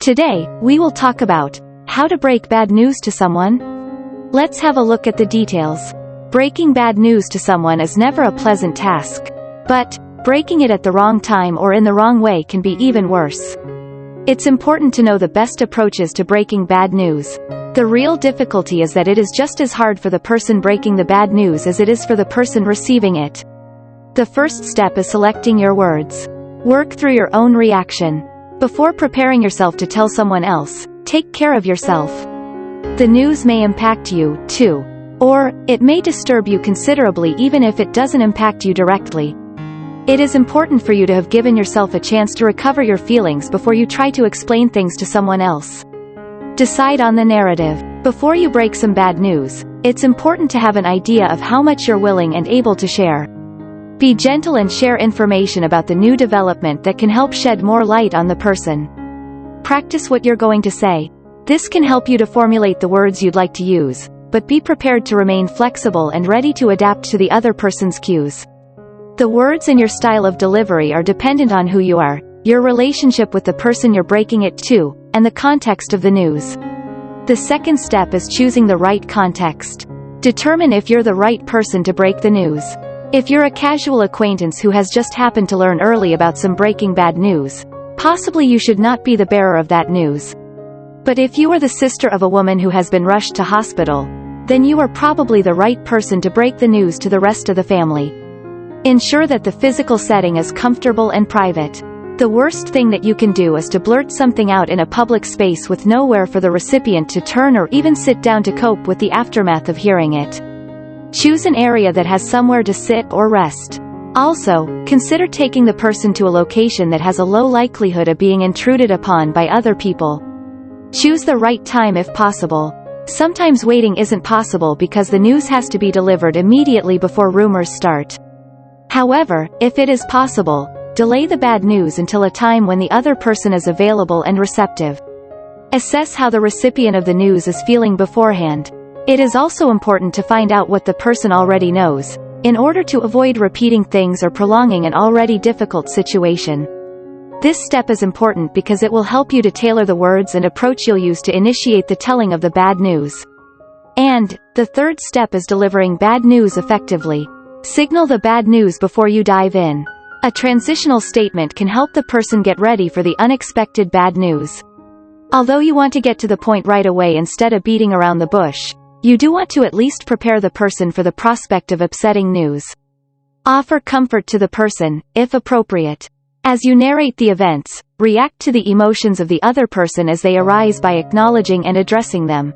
Today, we will talk about how to break bad news to someone. Let's have a look at the details. Breaking bad news to someone is never a pleasant task. But breaking it at the wrong time or in the wrong way can be even worse. It's important to know the best approaches to breaking bad news. The real difficulty is that it is just as hard for the person breaking the bad news as it is for the person receiving it. The first step is selecting your words. Work through your own reaction. Before preparing yourself to tell someone else, take care of yourself. The news may impact you, too. Or, it may disturb you considerably even if it doesn't impact you directly. It is important for you to have given yourself a chance to recover your feelings before you try to explain things to someone else. Decide on the narrative. Before you break some bad news, it's important to have an idea of how much you're willing and able to share. Be gentle and share information about the new development that can help shed more light on the person. Practice what you're going to say. This can help you to formulate the words you'd like to use, but be prepared to remain flexible and ready to adapt to the other person's cues. The words and your style of delivery are dependent on who you are, your relationship with the person you're breaking it to, and the context of the news. The second step is choosing the right context. Determine if you're the right person to break the news. If you're a casual acquaintance who has just happened to learn early about some breaking bad news, possibly you should not be the bearer of that news. But if you are the sister of a woman who has been rushed to hospital, then you are probably the right person to break the news to the rest of the family. Ensure that the physical setting is comfortable and private. The worst thing that you can do is to blurt something out in a public space with nowhere for the recipient to turn or even sit down to cope with the aftermath of hearing it. Choose an area that has somewhere to sit or rest. Also, consider taking the person to a location that has a low likelihood of being intruded upon by other people. Choose the right time if possible. Sometimes waiting isn't possible because the news has to be delivered immediately before rumors start. However, if it is possible, delay the bad news until a time when the other person is available and receptive. Assess how the recipient of the news is feeling beforehand. It is also important to find out what the person already knows, in order to avoid repeating things or prolonging an already difficult situation. This step is important because it will help you to tailor the words and approach you'll use to initiate the telling of the bad news. And, the third step is delivering bad news effectively. Signal the bad news before you dive in. A transitional statement can help the person get ready for the unexpected bad news. Although you want to get to the point right away instead of beating around the bush, you do want to at least prepare the person for the prospect of upsetting news. Offer comfort to the person, if appropriate. As you narrate the events, react to the emotions of the other person as they arise by acknowledging and addressing them.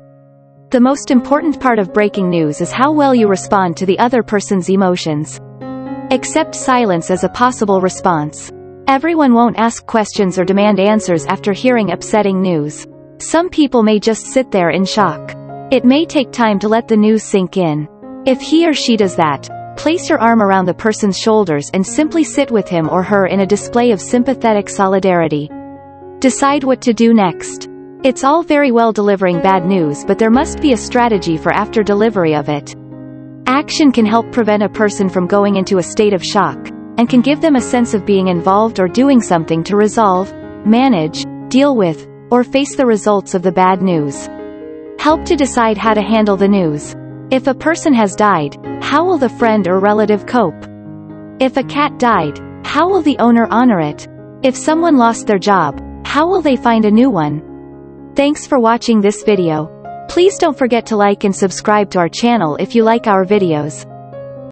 The most important part of breaking news is how well you respond to the other person's emotions. Accept silence as a possible response. Everyone won't ask questions or demand answers after hearing upsetting news. Some people may just sit there in shock. It may take time to let the news sink in. If he or she does that, place your arm around the person's shoulders and simply sit with him or her in a display of sympathetic solidarity. Decide what to do next. It's all very well delivering bad news, but there must be a strategy for after delivery of it. Action can help prevent a person from going into a state of shock, and can give them a sense of being involved or doing something to resolve, manage, deal with, or face the results of the bad news. Help to decide how to handle the news. If a person has died, how will the friend or relative cope? If a cat died, how will the owner honor it? If someone lost their job, how will they find a new one? Thanks for watching this video. Please don't forget to like and subscribe to our channel if you like our videos.